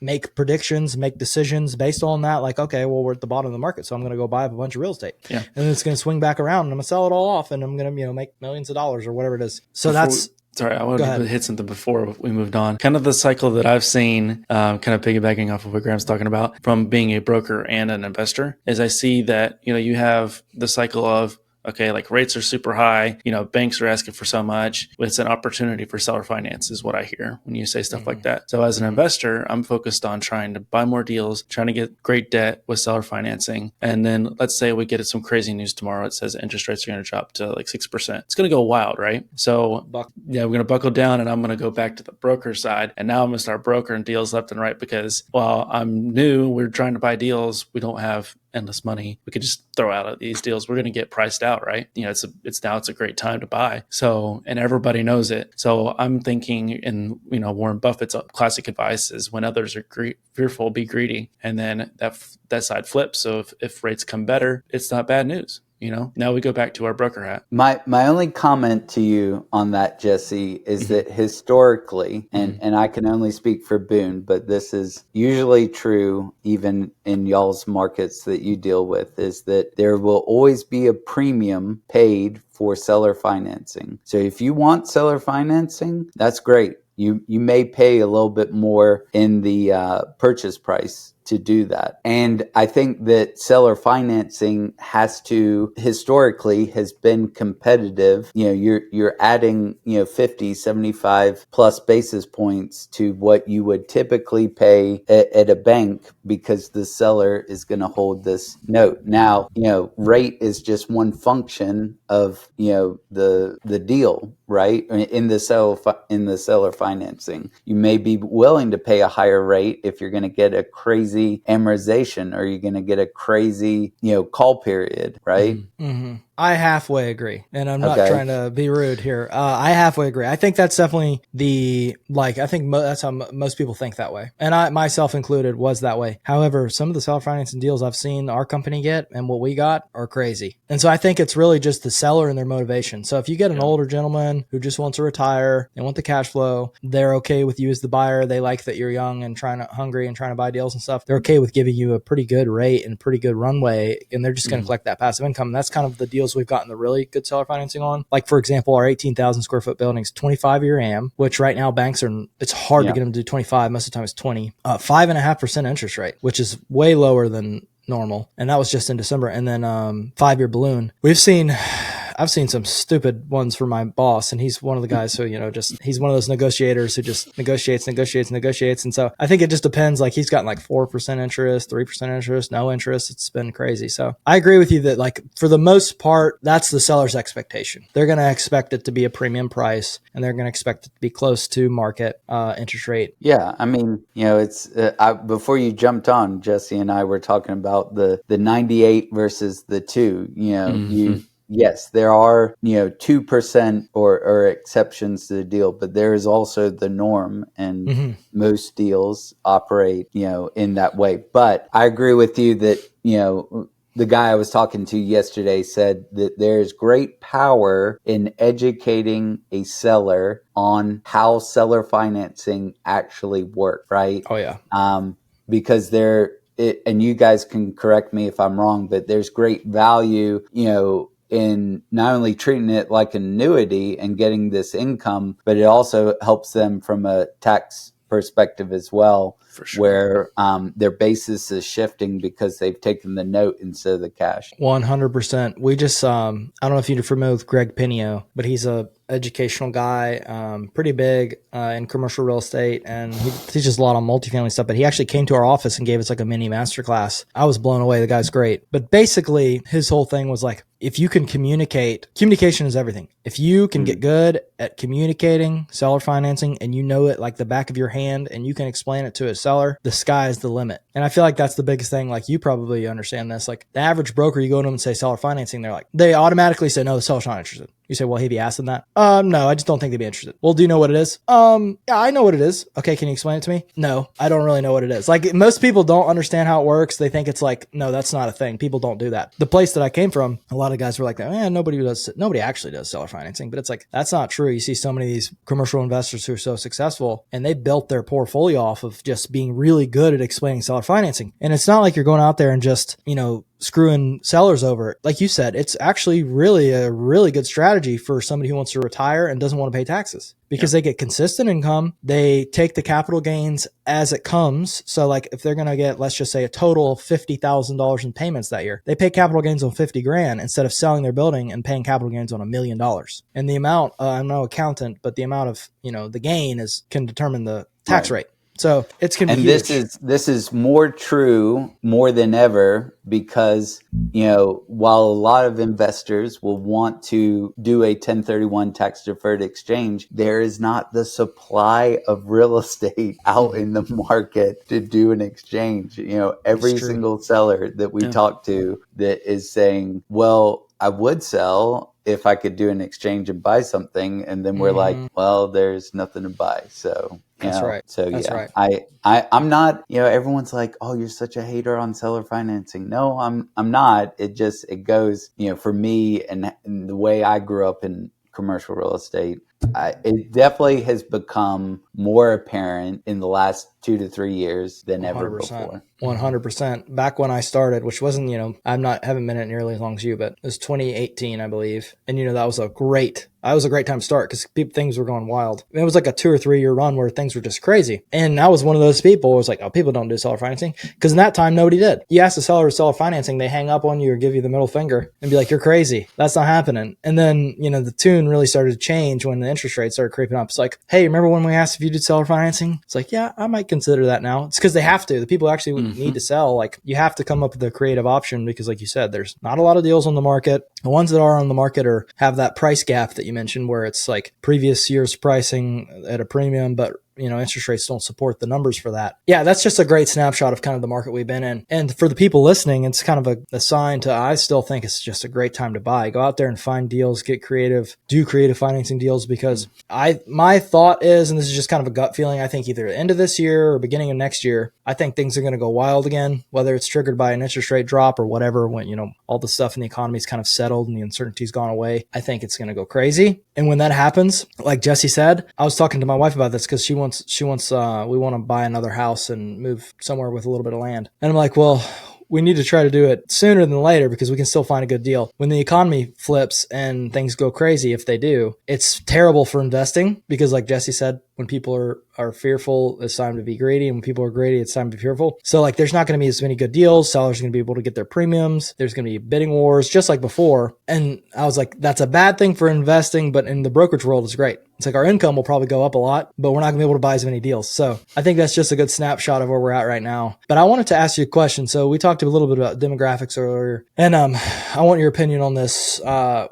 make predictions, make decisions based on that. Like, okay, well, we're at the bottom of the market, so I'm going to go buy up a bunch of real estate. Yeah. And it's going to swing back around, and I'm going to sell it all off, and I'm going to, make millions of dollars or whatever it is. So Sorry, I wanted to hit something before we moved on. Kind of the cycle that I've seen, kind of piggybacking off of what Graham's talking about, from being a broker and an investor, is I see that, you have the cycle of, okay, like rates are super high, banks are asking for so much. It's an opportunity for seller finance is what I hear when you say stuff like that. So as an investor, I'm focused on trying to buy more deals, trying to get great debt with seller financing. And then let's say we get some crazy news tomorrow. It says interest rates are going to drop to like 6%. It's going to go wild, right? So we're going to buckle down, and I'm going to go back to the broker side. And now I'm going to start brokering deals left and right, because while I'm new, we're trying to buy deals. We don't have endless money. We could just throw out these deals. We're going to get priced out, right? It's a great time to buy. So, and everybody knows it. So I'm thinking, and Warren Buffett's classic advice is, when others are fearful, be greedy. And then that side flips. So if rates come better, it's not bad news. Now we go back to our broker hat. My only comment to you on that, Jesse, is that historically, and I can only speak for Boone, but this is usually true even in y'all's markets that you deal with, is that there will always be a premium paid for seller financing. So if you want seller financing, that's great. You may pay a little bit more in the purchase price to do that. And I think that seller financing historically has been competitive. You're adding, 50, 75 plus basis points to what you would typically pay at a bank, because the seller is going to hold this note. Now, rate is just one function of, the deal, right? In the seller financing, you may be willing to pay a higher rate if you're going to get a crazy amortization, or you're going to get a crazy, call period, right? Mm-hmm. I halfway agree, and I'm not trying to be rude here. I halfway agree. I think that's definitely that's how most people think that way. And I, myself included, was that way. However, some of the seller financing deals I've seen our company get and what we got are crazy. And so I think it's really just the seller and their motivation. So if you get an older gentleman who just wants to retire, they want the cash flow, they're okay with you as the buyer. They like that you're young and hungry and trying to buy deals and stuff. They're okay with giving you a pretty good rate and pretty good runway, and they're just going to collect that passive income. And that's kind of the deals we've gotten the really good seller financing on. Like, for example, our 18,000 square foot building's 25-year AM, which right now it's hard to get them to do 25. Most of the time it's 20. 5.5% interest rate, which is way lower than normal. And that was just in December. And then 5-year balloon. I've seen some stupid ones for my boss, and he's one of the guys who, he's one of those negotiators who just negotiates. And so I think it just depends. Like, he's gotten like 4% interest, 3% interest, no interest. It's been crazy. So I agree with you that, like, for the most part, that's the seller's expectation. They're going to expect it to be a premium price, and they're going to expect it to be close to market interest rate. Yeah. I mean, it's before you jumped on, Jesse and I were talking about the 98 versus the 2, Yes, there are, 2% or exceptions to the deal, but there is also the norm, and most deals operate, in that way. But I agree with you that, the guy I was talking to yesterday said that there's great power in educating a seller on how seller financing actually works, right? Oh, yeah. Because and you guys can correct me if I'm wrong, but there's great value, in not only treating it like an annuity and getting this income, but it also helps them from a tax perspective as well, for sure, where their basis is shifting because they've taken the note instead of the cash. 100%. We just, I don't know if you're familiar with Greg Pinio, but he's a educational guy, pretty big in commercial real estate, and he teaches a lot on multifamily stuff. But he actually came to our office and gave us like a mini masterclass. I was blown away. The guy's great. But basically, his whole thing was like, if you can communication is everything. If you can get good at communicating seller financing, and you know it like the back of your hand, and you can explain it to a seller, the sky is the limit. And I feel like that's the biggest thing. Like, you probably understand this. Like, the average broker, you go to them and say seller financing, they automatically say, no, the seller's not interested. You say, well, have you asked them that? No, I just don't think they'd be interested. Well, do you know what it is? Yeah, I know what it is. Okay, can you explain it to me? No, I don't really know what it is. Like, most people don't understand how it works. They think it's like, no, that's not a thing. People don't do that. The place that I came from, a lot of guys were like, nobody actually does seller financing, but it's like, that's not true. You see so many of these commercial investors who are so successful, and they built their portfolio off of just being really good at explaining seller financing. And it's not like you're going out there and just, screwing sellers over. Like you said, it's actually really a really good strategy for somebody who wants to retire and doesn't want to pay taxes, because they get consistent income. They take the capital gains as it comes. So like if they're going to get, let's just say, a total of $50,000 in payments that year, they pay capital gains on 50 grand instead of selling their building and paying capital gains on $1 million. And the amount, I'm no accountant, but the amount of, the gain can determine the tax rate. So it's going to be huge. This is more true more than ever, because, while a lot of investors will want to do a 1031 tax deferred exchange, there is not the supply of real estate out in the market to do an exchange. Every single seller that we talk to that is saying, well, I would sell if I could do an exchange and buy something. And then we're like, well, there's nothing to buy. So that's right. So that's yeah, right. I'm not, everyone's like, oh, you're such a hater on seller financing. No, I'm not. It goes, for me and the way I grew up in commercial real estate, it definitely has become more apparent in the last 2 to 3 years than ever before. 100%. Back when I started, which wasn't, haven't been in it nearly as long as you, but it was 2018, I believe. And, that was a great time to start, because things were going wild. It was like a 2 or 3 year run where things were just crazy. And I was one of those people who was like, oh, people don't do seller financing. Because in that time, nobody did. You ask the seller to sell financing, they hang up on you or give you the middle finger and be like, you're crazy. That's not happening. And then, the tune really started to change when the interest rates started creeping up. It's like, hey, remember when we asked if you did seller financing? It's like, yeah, I might consider that now. It's because they have to. The people actually need to sell. Like, you have to come up with a creative option, because like you said, there's not a lot of deals on the market. The ones that are on the market have that price gap that you mentioned, where it's like previous year's pricing at a premium, but interest rates don't support the numbers for that. Yeah, that's just a great snapshot of kind of the market we've been in. And for the people listening, it's kind of a sign to, I still think it's just a great time to buy. Go out there and find deals, get creative, do creative financing deals, because my thought is, and this is just kind of a gut feeling, I think either end of this year or beginning of next year, I think things are going to go wild again, whether it's triggered by an interest rate drop or whatever, when, all the stuff in the economy is kind of settled and the uncertainty's gone away. I think it's going to go crazy. And when that happens, like Jesse said, I was talking to my wife about this, because we want to buy another house and move somewhere with a little bit of land. And I'm like, well, we need to try to do it sooner than later, because we can still find a good deal. When the economy flips and things go crazy, if they do, it's terrible for investing, because like Jesse said, when people are fearful, it's time to be greedy. And when people are greedy, it's time to be fearful. So like, there's not going to be as many good deals. Sellers are going to be able to get their premiums. There's going to be bidding wars, just like before. And I was like, that's a bad thing for investing, but in the brokerage world, it's great. It's like our income will probably go up a lot, but we're not going to be able to buy as many deals. So I think that's just a good snapshot of where we're at right now. But I wanted to ask you a question. So we talked a little bit about demographics earlier, and I want your opinion on this.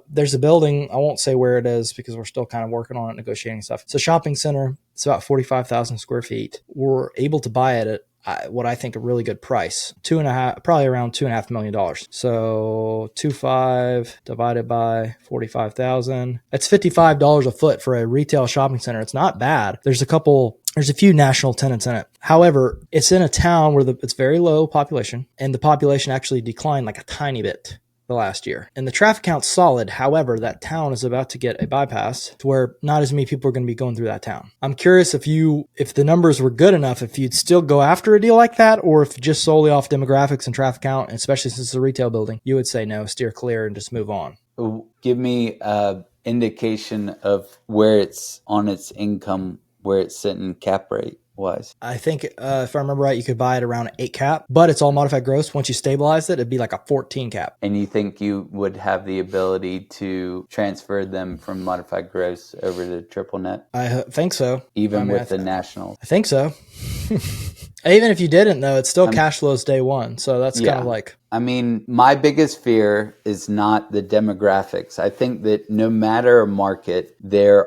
There's a building, I won't say where it is, because we're still kind of working on it, negotiating stuff. It's a shopping center. It's about 45,000 square feet. We're able to buy it at what I think a really good price, probably around $2.5 million. So 2.5 divided by 45,000. That's $55 a foot for a retail shopping center. It's not bad. There's a few national tenants in it. However, it's in a town where it's very low population, and the population actually declined like a tiny bit the last year. And the traffic count's solid. However, that town is about to get a bypass to where not as many people are going to be going through that town. I'm curious if the numbers were good enough, if you'd still go after a deal like that, or if just solely off demographics and traffic count, and especially since it's a retail building, you would say no, steer clear and just move on. Give me an indication of where it's on its income, where it's sitting cap rate wise. I think if I remember right, you could buy it around 8 cap, but it's all modified gross. Once you stabilize it, it'd be like a 14 cap. And you think you would have the ability to transfer them from modified gross over to triple net? I think so. Even with the nationals? I think so. Even if you didn't, though, it's still cash flows day one. So that's kind of like... I mean, my biggest fear is not the demographics. I think that no matter a market, there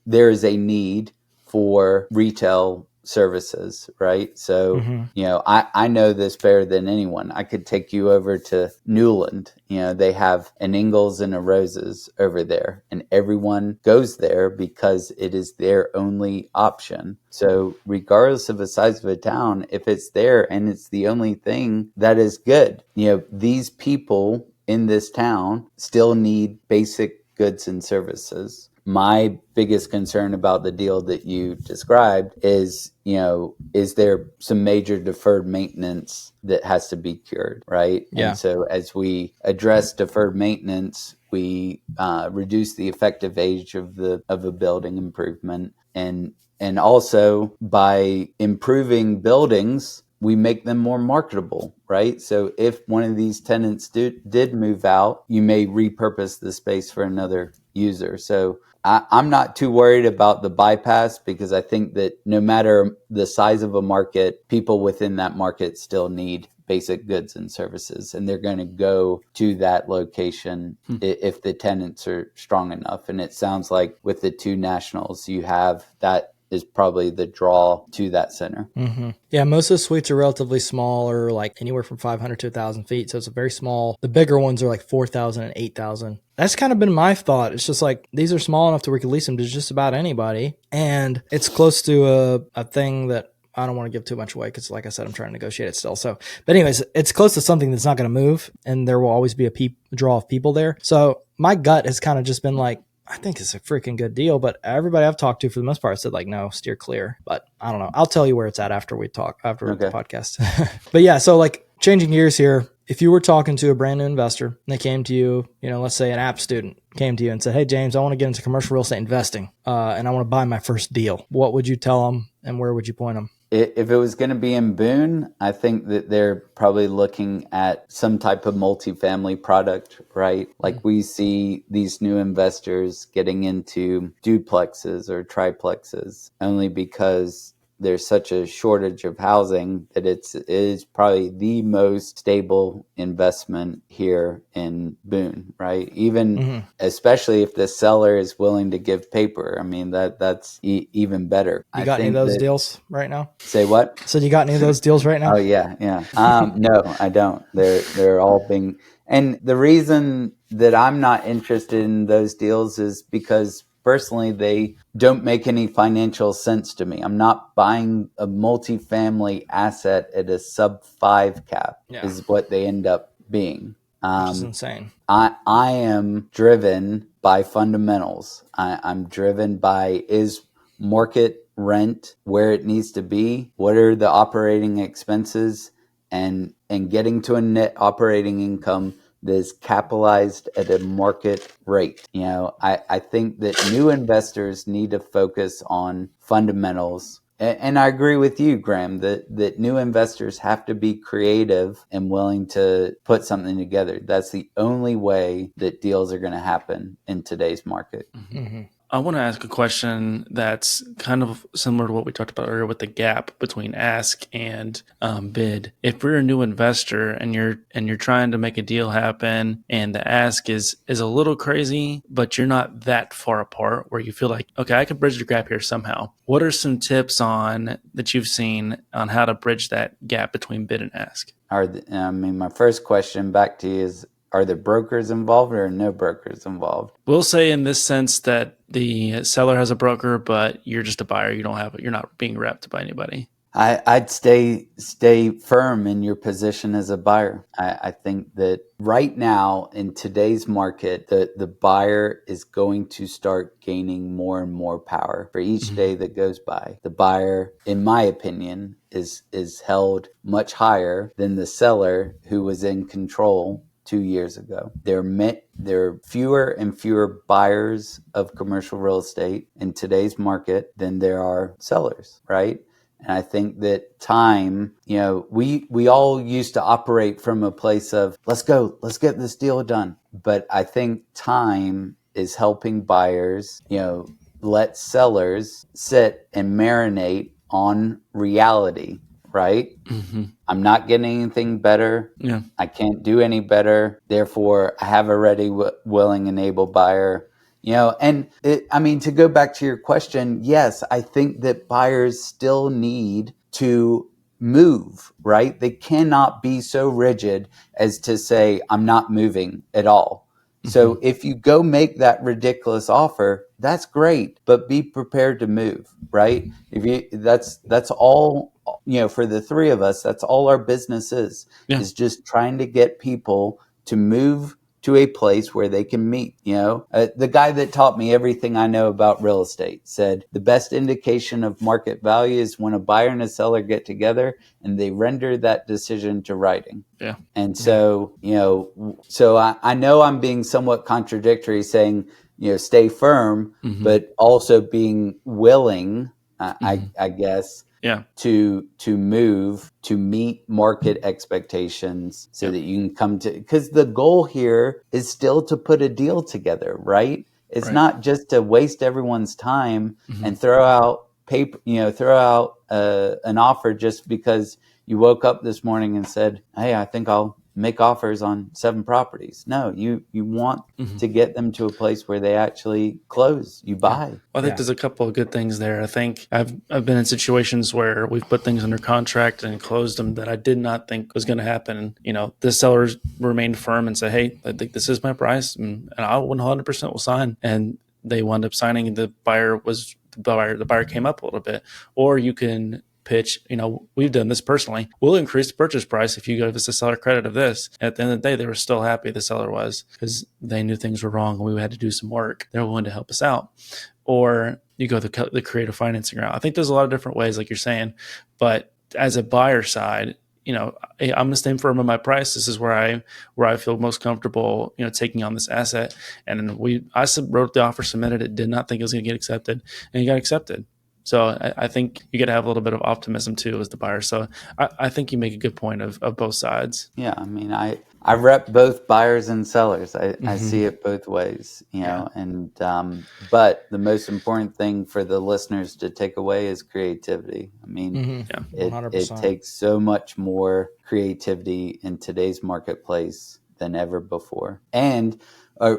is a need for retail services, right? So, I know this better than anyone. I could take you over to Newland. They have an Ingalls and a Roses over there, and everyone goes there because it is their only option. So regardless of the size of a town, if it's there and it's the only thing, that is good. These people in this town still need basic goods and services. My biggest concern about the deal that you described is, is there some major deferred maintenance that has to be cured, right? Yeah. And so as we address deferred maintenance, we reduce the effective age of a building improvement, and also by improving buildings, we make them more marketable, right? So if one of these tenants did move out, you may repurpose the space for another user. So I'm not too worried about the bypass, because I think that no matter the size of a market, people within that market still need basic goods and services, and they're going to go to that location if the tenants are strong enough. And it sounds like with the two nationals, you have that is probably the draw to that center. Mm-hmm. Yeah, most of the suites are relatively small, or like anywhere from 500 to 1,000 feet. So it's a very small. The bigger ones are like 4,000 and 8,000. That's kind of been my thought. It's just like these are small enough to where we can lease them to just about anybody. And it's close to a thing that I don't want to give too much away because, like I said, I'm trying to negotiate it still. So, but anyways, it's close to something that's not going to move, and there will always be a draw of people there. So my gut has kind of just been like, I think it's a freaking good deal, but everybody I've talked to for the most part said like, no, steer clear. But I don't know. I'll tell you where it's at after the podcast. But yeah, so like changing gears here, if you were talking to a brand new investor and they came to you, let's say an app student came to you and said, hey, James, I want to get into commercial real estate investing and I want to buy my first deal. What would you tell them and where would you point them? If it was going to be in Boone, I think that they're probably looking at some type of multifamily product, right? Like we see these new investors getting into duplexes or triplexes only because there's such a shortage of housing that it is probably the most stable investment here in Boone, right? Even especially if the seller is willing to give paper. I mean, that's even better. You got any of those deals right now? Say what? So you got any of those deals right now? Oh yeah. No, I don't. They're all being, and the reason that I'm not interested in those deals is because personally, they don't make any financial sense to me. I'm not buying a multifamily asset at a sub 5 cap is what they end up being. Which is insane. I am driven by fundamentals. I'm driven by, is market rent where it needs to be? What are the operating expenses? And getting to a net operating income that is capitalized at a market rate. I think that new investors need to focus on fundamentals. And I agree with you, Graham, that new investors have to be creative and willing to put something together. That's the only way that deals are going to happen in today's market. Mm-hmm. I want to ask a question that's kind of similar to what we talked about earlier with the gap between ask and bid. If you're a new investor and you're trying to make a deal happen and the ask is a little crazy, but you're not that far apart where you feel like, okay, I can bridge the gap here somehow. What are some tips that you've seen on how to bridge that gap between bid and ask? My first question back to you is, are there brokers involved or no brokers involved? We'll say in this sense that the seller has a broker, but you're just a buyer. You're not being repped by anybody. I'd stay firm in your position as a buyer. I think that right now in today's market, the buyer is going to start gaining more and more power for each day that goes by. The buyer, in my opinion, is held much higher than the seller who was in control 2 years ago. There are fewer and fewer buyers of commercial real estate in today's market than there are sellers, right? And I think that time, we all used to operate from a place of, let's get this deal done. But I think time is helping buyers, let sellers sit and marinate on reality, right? Mm-hmm. I'm not getting anything better. Yeah. I can't do any better. Therefore, I have a ready, willing, and able buyer. And I mean, to go back to your question, yes, I think that buyers still need to move, right? They cannot be so rigid as to say, I'm not moving at all. So if you go make that ridiculous offer, that's great, but be prepared to move, right? If you that's all, for the three of us, that's all our business is just trying to get people to move to a place where they can meet. The guy that taught me everything I know about real estate said the best indication of market value is when a buyer and a seller get together and they render that decision to writing. Yeah. And so, so I know I'm being somewhat contradictory saying, stay firm, but also being willing, I guess, to move to meet market expectations so that you can come to, because the goal here is still to put a deal together, right? It's not just to waste everyone's time and throw out paper, throw out an offer just because you woke up this morning and said, hey, I think I'll make offers on 7 properties. No, you want to get them to a place where they actually close, you buy. Well, I think there's a couple of good things there. I think I've been in situations where we've put things under contract and closed them that I did not think was going to happen. The sellers remained firm and said, hey, I think this is my price, and I 100% will sign. And they wound up signing, and the buyer came up a little bit. Or you can pitch, we've done this personally. We'll increase the purchase price if you give us a seller credit of this. At the end of the day, they were still happy, the seller was, because they knew things were wrong and we had to do some work. They were willing to help us out. Or you go the creative financing route. I think there's a lot of different ways, like you're saying. But as a buyer side, I'm going to stay firm on my price. This is where I feel most comfortable, taking on this asset. And I wrote the offer, submitted it, did not think it was going to get accepted, and it got accepted. So I think you got to have a little bit of optimism too as the buyer. So I think you make a good point of both sides. Yeah, I mean, I rep both buyers and sellers. I see it both ways, and but the most important thing for the listeners to take away is creativity. I mean, it takes so much more creativity in today's marketplace than ever before. And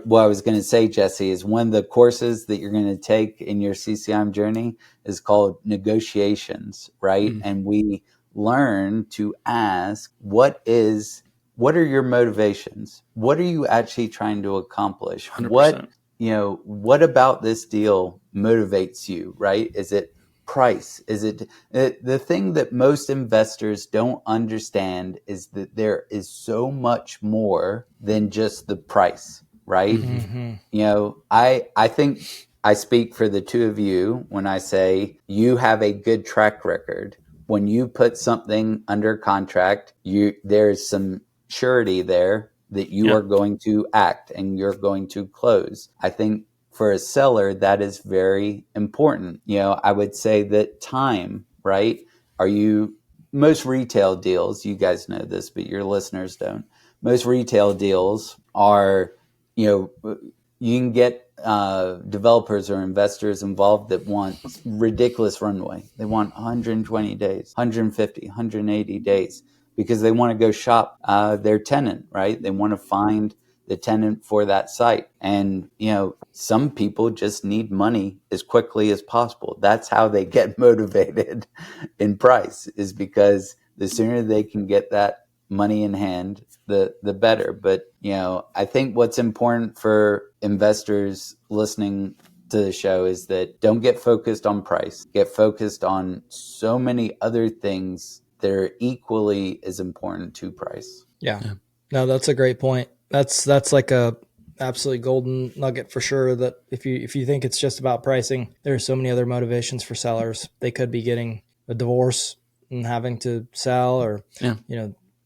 what I was going to say, Jesse, is one of the courses that you're going to take in your CCIM journey is called negotiations, right? And we learn to ask, what are your motivations? What are you actually trying to accomplish? 100%. What about this deal motivates you, right? Is it price? Is it the thing that most investors don't understand is that there is so much more than just the price, right? I think I speak for the two of you when I say you have a good track record. When you put something under contract, there's some surety there that you are going to act and you're going to close. I think for a seller, that is very important. I would say that time, right? Most retail deals, you guys know this, but your listeners don't. Most retail deals are, you can get developers or investors involved that want ridiculous runway. They want 120 days, 150, 180 days because they want to go shop their tenant, right? They want to find the tenant for that site. And, some people just need money as quickly as possible. That's how they get motivated in price, is because the sooner they can get that money in hand, the better. But, I think what's important for investors listening to the show is that don't get focused on price. Get focused on so many other things that are equally as important to price. Yeah. No, that's a great point. That's like a absolutely golden nugget for sure, that if you think it's just about pricing, there are so many other motivations for sellers. They could be getting a divorce and having to sell, or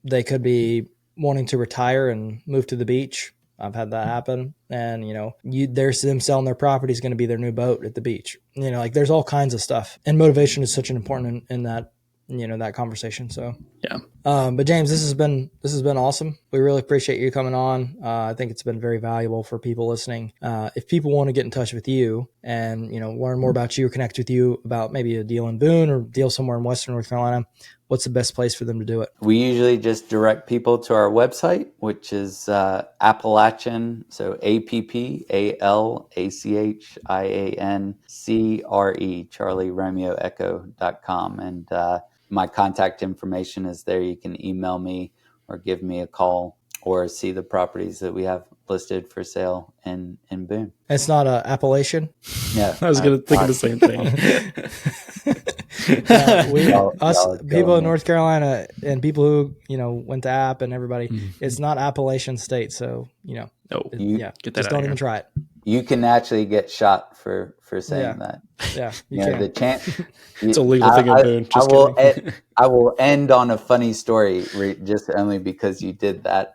they could be wanting to retire and move to the beach. I've had that happen. And, there's them selling their property is going to be their new boat at the beach. There's all kinds of stuff. And motivation is such an important in that, that conversation. So, yeah. But James, this has been awesome. We really appreciate you coming on. I think it's been very valuable for people listening. If people want to get in touch with you and, learn more about you or connect with you about maybe a deal in Boone or deal somewhere in Western North Carolina, what's the best place for them to do it? We usually just direct people to our website, which is Appalachian, so AppalachianCre, Charlie Romeo Echo.com. And my contact information is there. You can email me or give me a call or see the properties that we have listed for sale in Boone. It's not Appalachian. Yeah, I was going to think of the same thing. People in North Carolina and people who went to App and everybody, it's not Appalachian State, so no, get that. Just don't even try it. You can actually get shot for saying that. Yeah, you can. The chance. It's a legal thing in Boone. I will end on a funny story, just only because you did that.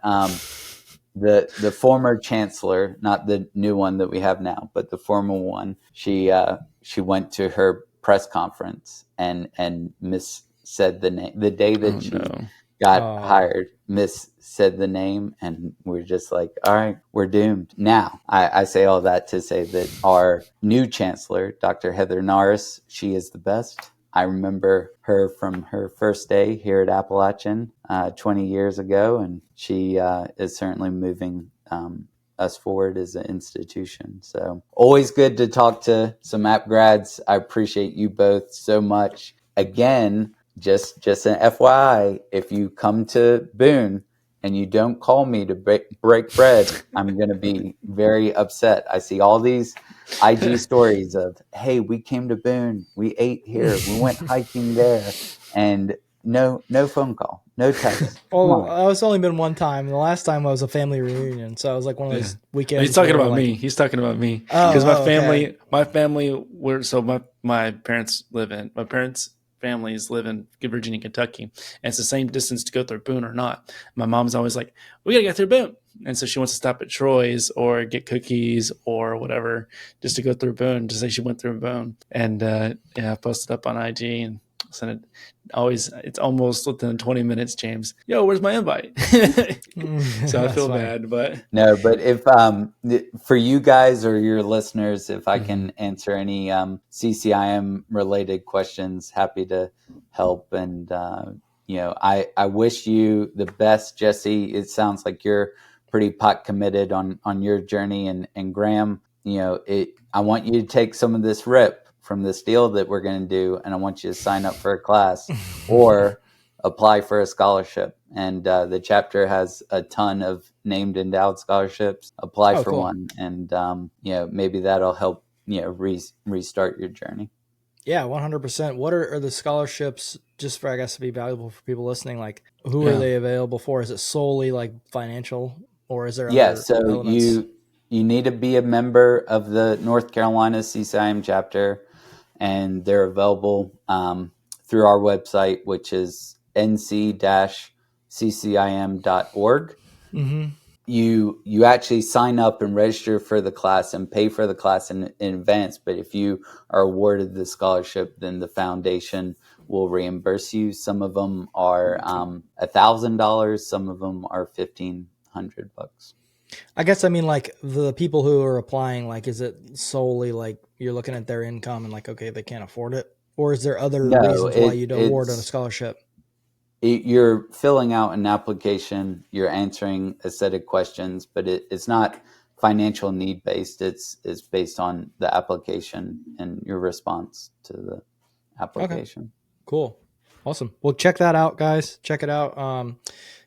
The former chancellor, not the new one that we have now, but the former one, she went to her press conference and Miss said the name the day that she got hired. Miss said the name, and we're just like, all right, we're doomed. Now, I say all that to say that our new chancellor, Dr. Heather Norris, she is the best. I remember her from her first day here at Appalachian 20 years ago, and she is certainly moving us forward as an institution. So always good to talk to some App grads. I appreciate you both so much. Again, just an FYI, if you come to Boone and you don't call me to break bread, I'm going to be very upset. I see all these IG stories of, hey, we came to Boone, we ate here, we went hiking there, and no phone call, no text. Oh, it's only been one time. The last time was a family reunion, so it was like one of those weekends. He's talking about me. He's talking about me because my family were my parents families live in Virginia, Kentucky, and it's the same distance to go through Boone or not. My mom's always like, we gotta get through Boone, and so she wants to stop at Troy's or get cookies or whatever just to go through Boone, to say she went through Boone. And I posted up on IG and sent it. It's almost within 20 minutes, James. Yo, where's my invite? So I feel bad, but no. But if for you guys or your listeners, if I can answer any CCIM related questions, happy to help. And I wish you the best, Jesse. It sounds like you're pretty pot committed on your journey, and Graham, I want you to take some of this rip from this deal that we're going to do, and I want you to sign up for a class or apply for a scholarship. And the chapter has a ton of named endowed scholarships. Apply for one, and maybe that'll help restart your journey. Yeah, 100%. What are the scholarships, just for, I guess, to be valuable for people listening? Like, who are they available for? Is it solely like financial, or is there other elements? You need to be a member of the North Carolina CCIM chapter, and they're available through our website, which is nc-ccim.org. Mm-hmm. You actually sign up and register for the class and pay for the class in advance. But if you are awarded the scholarship, then the foundation will reimburse you. Some of them are $1,000. Some of them are $1,500. I guess, I mean, like, the people who are applying, like, is it solely like you're looking at their income and like, okay, they can't afford it? Or is there other reasons why you'd award a scholarship? You're filling out an application, you're answering a set of questions, but it's not financial need based. It's based on the application and your response to the application. Okay. Cool. Awesome. Well, check that out, guys. Check it out.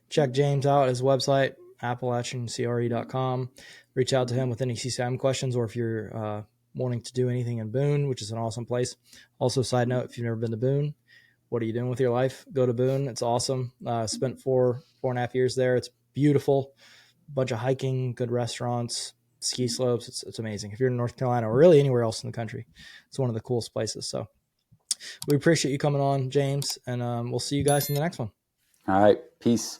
Check James out, his website, AppalachianCre.com. Reach out to him with any CCIM questions, or if you're wanting to do anything in Boone, which is an awesome place. Also, side note, if you've never been to Boone, what are you doing with your life? Go to Boone. It's awesome. Spent 4.5 years there. It's beautiful. Bunch of hiking, good restaurants, ski slopes. It's amazing. If you're in North Carolina or really anywhere else in the country, it's one of the coolest places. So we appreciate you coming on, James, and we'll see you guys in the next one. All right. Peace.